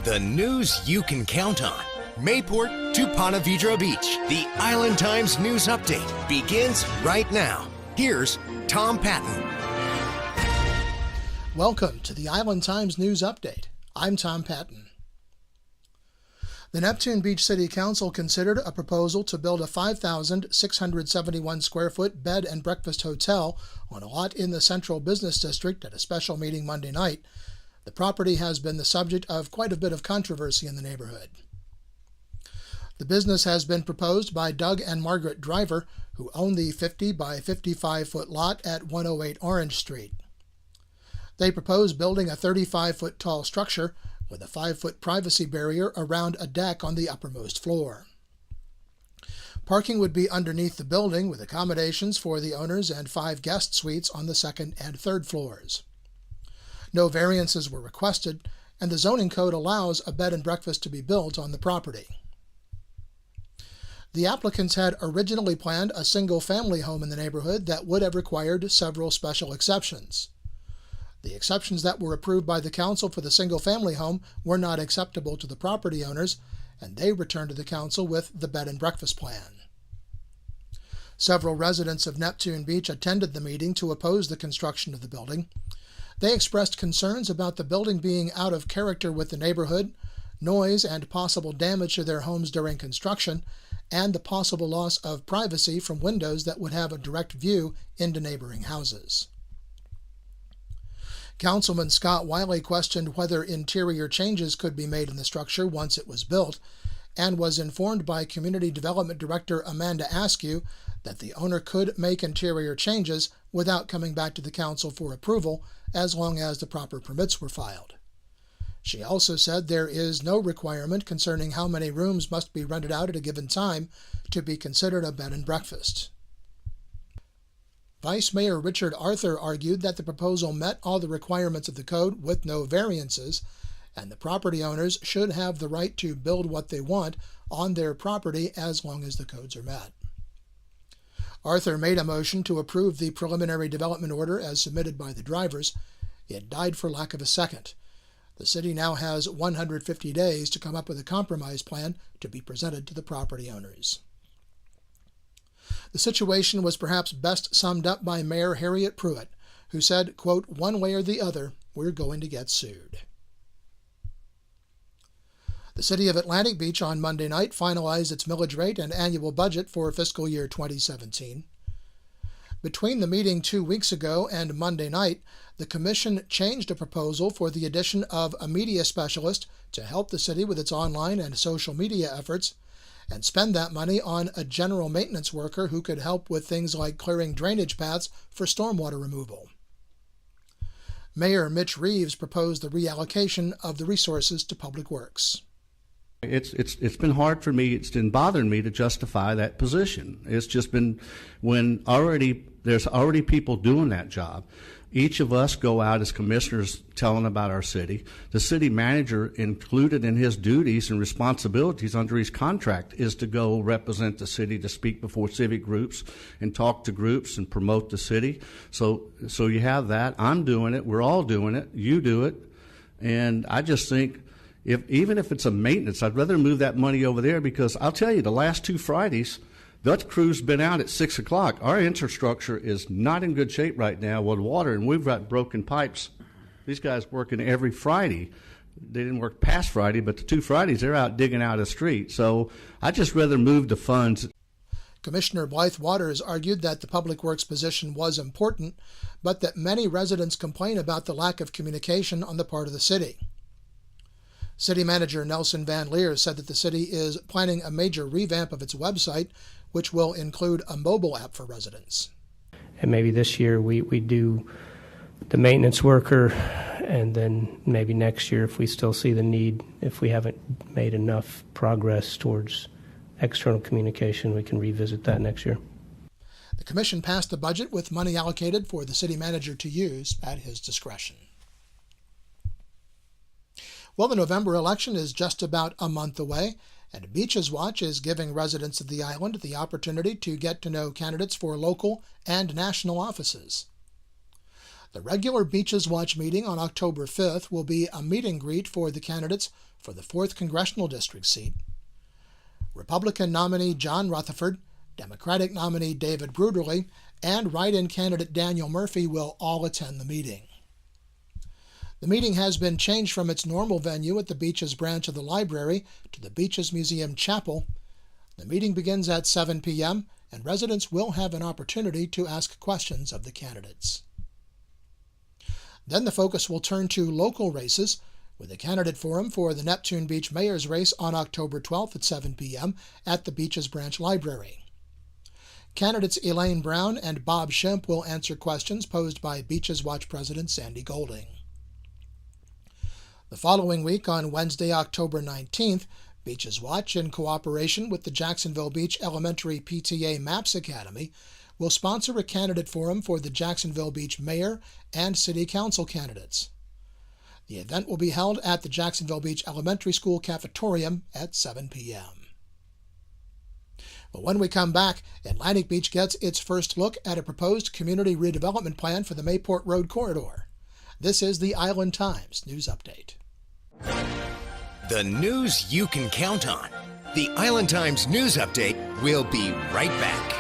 The news you can count on. Mayport to Ponte Vedra Beach. The Island Times News Update begins right now. Here's Tom Patton. Welcome to the Island Times News Update. I'm Tom Patton. The Neptune Beach City Council considered a proposal to build a 5,671 square foot bed and breakfast hotel on a lot in the Central Business District at a special meeting Monday night. The property has been the subject of quite a bit of controversy in the neighborhood. The business has been proposed by Doug and Margaret Driver, who own the 50 by 55 foot lot at 108 Orange Street. They propose building a 35-foot tall structure with a 5-foot privacy barrier around a deck on the uppermost floor. Parking would be underneath the building with accommodations for the owners and 5 guest suites on the second and third floors. No variances were requested, and the zoning code allows a bed and breakfast to be built on the property. The applicants had originally planned a single-family home in the neighborhood that would have required several special exceptions. The exceptions that were approved by the council for the single-family home were not acceptable to the property owners, and they returned to the council with the bed and breakfast plan. Several residents of Neptune Beach attended the meeting to oppose the construction of the building. They expressed concerns about the building being out of character with the neighborhood, noise and possible damage to their homes during construction, and the possible loss of privacy from windows that would have a direct view into neighboring houses. Councilman Scott Wiley questioned whether interior changes could be made in the structure once it was built, and was informed by Community Development Director Amanda Askew that the owner could make interior changes without coming back to the council for approval as long as the proper permits were filed. She also said there is no requirement concerning how many rooms must be rented out at a given time to be considered a bed and breakfast. Vice Mayor Richard Arthur argued that the proposal met all the requirements of the code with no variances, and the property owners should have the right to build what they want on their property as long as the codes are met. Arthur made a motion to approve the preliminary development order as submitted by the drivers. It died for lack of a second. The city now has 150 days to come up with a compromise plan to be presented to the property owners. The situation was perhaps best summed up by Mayor Harriet Pruitt, who said, quote, "One way or the other, we're going to get sued." The City of Atlantic Beach on Monday night finalized its millage rate and annual budget for fiscal year 2017. Between the meeting 2 weeks ago and Monday night, the Commission changed a proposal for the addition of a media specialist to help the city with its online and social media efforts, and spend that money on a general maintenance worker who could help with things like clearing drainage paths for stormwater removal. Mayor Mitch Reeves proposed the reallocation of the resources to Public Works. It's been hard for me, it's been bothering me to justify that position. It's just been when there's already people doing that job. Each of us go out as commissioners telling about our city. The city manager, included in his duties and responsibilities under his contract, is to go represent the city, to speak before civic groups and talk to groups and promote the city. So you have that. I'm doing it. We're all doing it. You do it. And I just think even if it's a maintenance, I'd rather move that money over there, because I'll tell you, the last 2 Fridays, that crew's been out at 6 o'clock. Our infrastructure is not in good shape right now with water, and we've got broken pipes. These guys working every Friday. They didn't work past Friday, but the 2 Fridays, they're out digging out a street. So I'd just rather move the funds. Commissioner Blythe Waters argued that the Public Works position was important, but that many residents complain about the lack of communication on the part of the city. City Manager Nelson Van Leer said that the city is planning a major revamp of its website, which will include a mobile app for residents. And maybe this year we do the maintenance worker, and then maybe next year, if we still see the need, if we haven't made enough progress towards external communication, we can revisit that next year. The Commission passed the budget with money allocated for the city manager to use at his discretion. Well, the November election is just about a month away, and Beaches Watch is giving residents of the island the opportunity to get to know candidates for local and national offices. The regular Beaches Watch meeting on October 5th will be a meet and greet for the candidates for the 4th Congressional District seat. Republican nominee John Rutherford, Democratic nominee David Bruderly, and write-in candidate Daniel Murphy will all attend the meeting. The meeting has been changed from its normal venue at the Beaches branch of the library to the Beaches Museum Chapel. The meeting begins at 7 p.m., and residents will have an opportunity to ask questions of the candidates. Then the focus will turn to local races, with a candidate forum for the Neptune Beach Mayor's race on October 12th at 7 p.m. at the Beaches Branch Library. Candidates Elaine Brown and Bob Shemp will answer questions posed by Beaches Watch President Sandy Golding. The following week, on Wednesday, October 19th, Beaches Watch, in cooperation with the Jacksonville Beach Elementary PTA MAPS Academy, will sponsor a candidate forum for the Jacksonville Beach Mayor and City Council candidates. The event will be held at the Jacksonville Beach Elementary School cafetorium at 7 p.m. But when we come back, Atlantic Beach gets its first look at a proposed community redevelopment plan for the Mayport Road corridor. This is the Island Times News Update. The news you can count on. The Island Times News Update will be right back.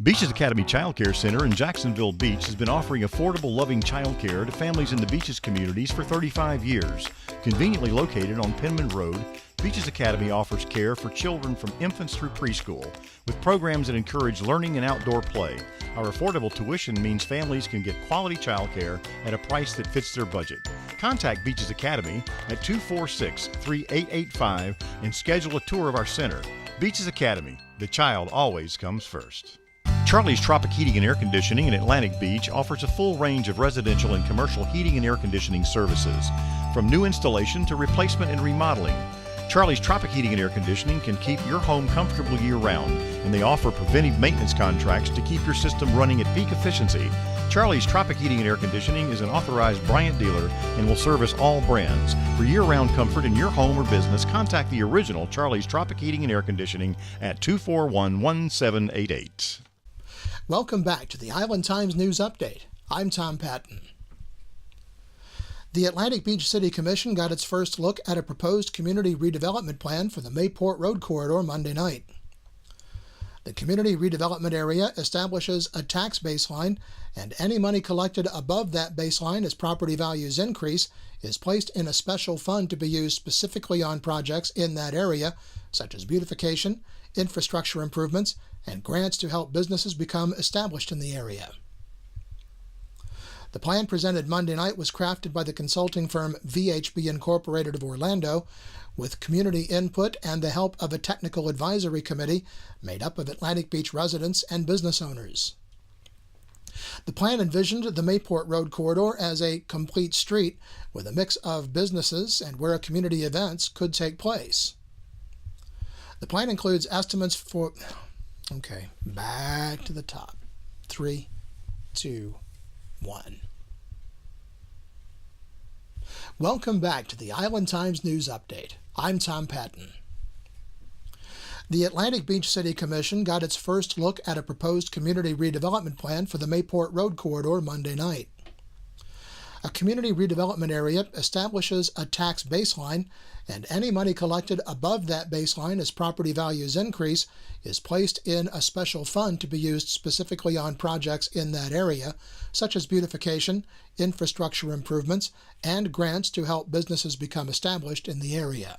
Beaches Academy Child Care Center in Jacksonville Beach has been offering affordable, loving child care to families in the Beaches communities for 35 years. Conveniently located on Penman Road, Beaches Academy offers care for children from infants through preschool, with programs that encourage learning and outdoor play. Our affordable tuition means families can get quality child care at a price that fits their budget. Contact Beaches Academy at 246-3885 and schedule a tour of our center. Beaches Academy, the child always comes first. Charlie's Tropic Heating and Air Conditioning in Atlantic Beach offers a full range of residential and commercial heating and air conditioning services, from new installation to replacement and remodeling. Charlie's Tropic Heating and Air Conditioning can keep your home comfortable year-round, and they offer preventive maintenance contracts to keep your system running at peak efficiency. Charlie's Tropic Heating and Air Conditioning is an authorized Bryant dealer and will service all brands. For year-round comfort in your home or business, contact the original Charlie's Tropic Heating and Air Conditioning at 241-1788. Welcome back to the Island Times News Update. I'm Tom Patton. The Atlantic Beach City Commission got its first look at a proposed community redevelopment plan for the Mayport Road corridor Monday night. The community redevelopment area establishes a tax baseline, and any money collected above that baseline as property values increase is placed in a special fund to be used specifically on projects in that area, such as beautification, infrastructure improvements, and grants to help businesses become established in the area. The plan presented Monday night was crafted by the consulting firm VHB Incorporated of Orlando, with community input and the help of a technical advisory committee made up of Atlantic Beach residents and business owners. The plan envisioned the Mayport Road corridor as a complete street with a mix of businesses and where community events could take place. The plan includes estimates for... Okay, back to the top. 3, 2, 1. Welcome back to the Island Times News Update. I'm Tom Patton. The Atlantic Beach City Commission got its first look at a proposed community redevelopment plan for the Mayport Road corridor Monday night. A community redevelopment area establishes a tax baseline, and any money collected above that baseline as property values increase is placed in a special fund to be used specifically on projects in that area, such as beautification, infrastructure improvements, and grants to help businesses become established in the area.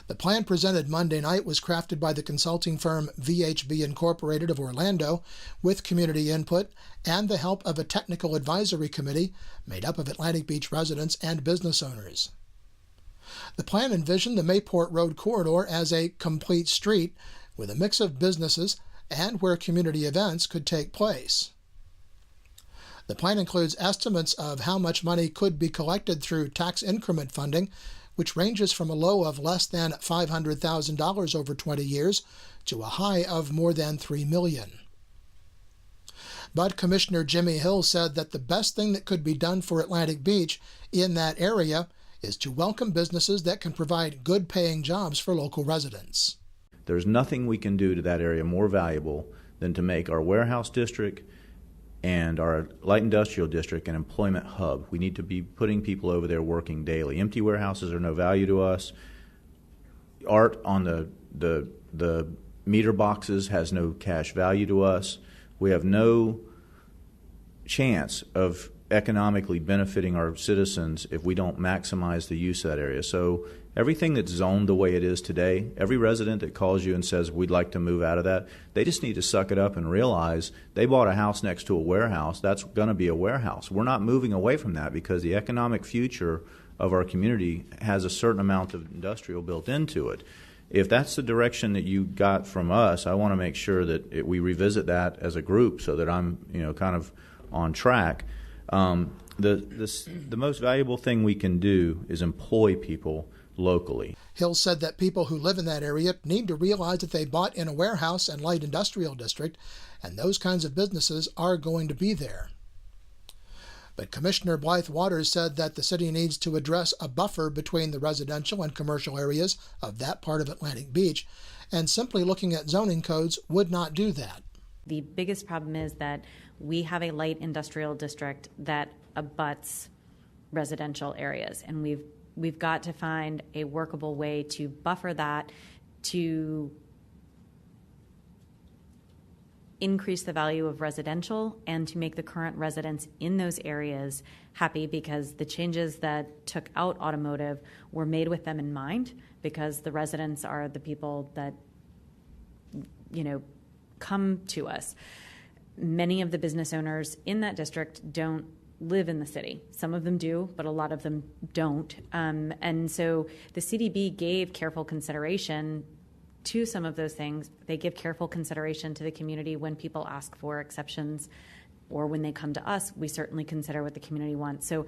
The plan presented Monday night was crafted by the consulting firm VHB Incorporated of Orlando, with community input and the help of a technical advisory committee made up of Atlantic Beach residents and business owners. The plan envisioned the Mayport Road corridor as a complete street with a mix of businesses and where community events could take place. The plan includes estimates of how much money could be collected through tax increment funding, which ranges from a low of less than $500,000 over 20 years to a high of more than $3 million. But Commissioner Jimmy Hill said that the best thing that could be done for Atlantic Beach in that area is to welcome businesses that can provide good-paying jobs for local residents. There's nothing we can do to that area more valuable than to make our warehouse district and our light industrial district an employment hub. We need to be putting people over there working daily. Empty warehouses are no value to us. Art on the meter boxes has no cash value to us. We have no chance of economically benefiting our citizens if we don't maximize the use of that area. So everything that's zoned the way it is today, every resident that calls you and says we'd like to move out of that, they just need to suck it up and realize they bought a house next to a warehouse. That's going to be a warehouse. We're not moving away from that because the economic future of our community has a certain amount of industrial built into it. If that's the direction that you got from us, I want to make sure that we revisit that as a group so that I'm, kind of on track. The most valuable thing we can do is employ people locally. Hill said that people who live in that area need to realize that they bought in a warehouse and light industrial district, and those kinds of businesses are going to be there. But Commissioner Blythe Waters said that the city needs to address a buffer between the residential and commercial areas of that part of Atlantic Beach, and simply looking at zoning codes would not do that. The biggest problem is that we have a light industrial district that abuts residential areas, and we've got to find a workable way to buffer that to increase the value of residential and to make the current residents in those areas happy, because the changes that took out automotive were made with them in mind, because the residents are the people that come to us. Many of the business owners in that district don't live in the city. Some of them do, but a lot of them don't. And so the CDB gave careful consideration to some of those things. They give careful consideration to the community when people ask for exceptions, or when they come to us, we certainly consider what the community wants. So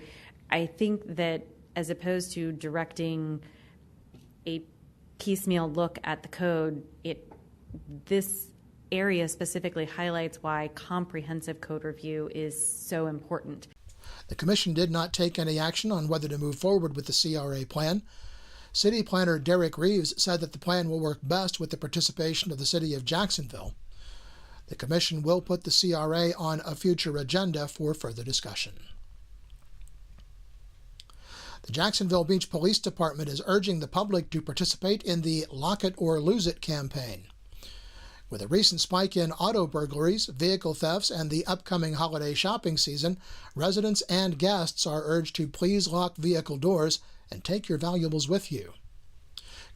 I think that as opposed to directing a piecemeal look at the code, this area specifically highlights why comprehensive code review is so important. The Commission did not take any action on whether to move forward with the CRA plan. City Planner Derek Reeves said that the plan will work best with the participation of the City of Jacksonville. The Commission will put the CRA on a future agenda for further discussion. The Jacksonville Beach Police Department is urging the public to participate in the Lock It or Lose It campaign. With a recent spike in auto burglaries, vehicle thefts, and the upcoming holiday shopping season, residents and guests are urged to please lock vehicle doors and take your valuables with you.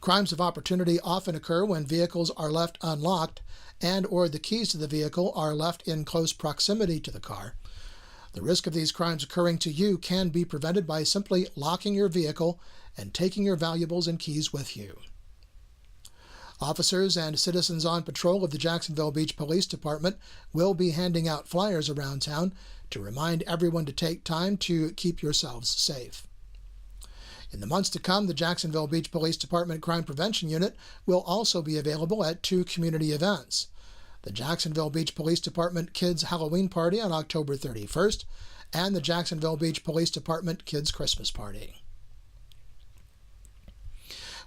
Crimes of opportunity often occur when vehicles are left unlocked and or the keys to the vehicle are left in close proximity to the car. The risk of these crimes occurring to you can be prevented by simply locking your vehicle and taking your valuables and keys with you. Officers and citizens on patrol of the Jacksonville Beach Police Department will be handing out flyers around town to remind everyone to take time to keep yourselves safe. In the months to come, the Jacksonville Beach Police Department Crime Prevention Unit will also be available at 2 community events: the Jacksonville Beach Police Department Kids Halloween Party on October 31st and the Jacksonville Beach Police Department Kids Christmas Party.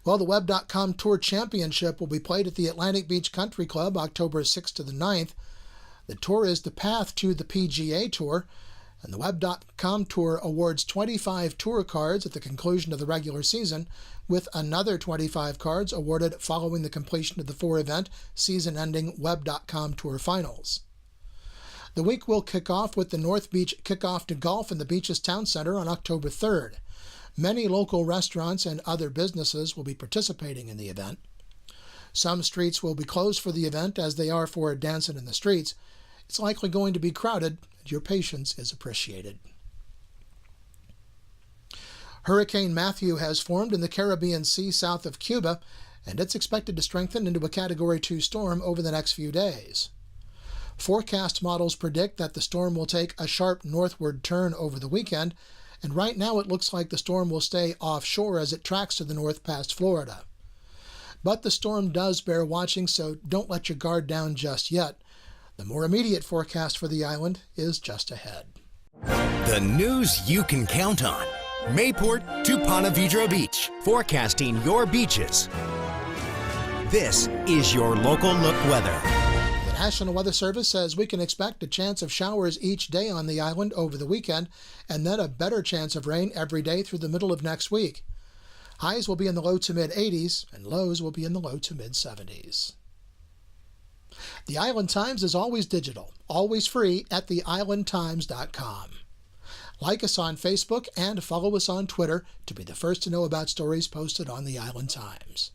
Well, the Web.com Tour Championship will be played at the Atlantic Beach Country Club October 6th to the 9th. The tour is the path to the PGA Tour, and the Web.com Tour awards 25 tour cards at the conclusion of the regular season, with another 25 cards awarded following the completion of the 4-event, season-ending Web.com Tour Finals. The week will kick off with the North Beach Kickoff to Golf in the Beaches Town Center on October 3rd. Many local restaurants and other businesses will be participating in the event. Some streets will be closed for the event, as they are for Dancing in the Streets. It's likely going to be crowded, and your patience is appreciated. Hurricane Matthew has formed in the Caribbean Sea south of Cuba, and it's expected to strengthen into a Category 2 storm over the next few days. Forecast models predict that the storm will take a sharp northward turn over the weekend, and right now it looks like the storm will stay offshore as it tracks to the north past Florida. But the storm does bear watching, so don't let your guard down just yet. The more immediate forecast for the island is just ahead. The news you can count on. Mayport to Ponte Vedra Beach, forecasting your beaches. This is your local look weather. The National Weather Service says we can expect a chance of showers each day on the island over the weekend, and then a better chance of rain every day through the middle of next week. Highs will be in the low to mid 80s, and lows will be in the low to mid 70s. The Island Times is always digital, always free at theislandtimes.com. Like us on Facebook and follow us on Twitter to be the first to know about stories posted on the Island Times.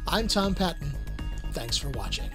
I'm Tom Patton. Thanks for watching.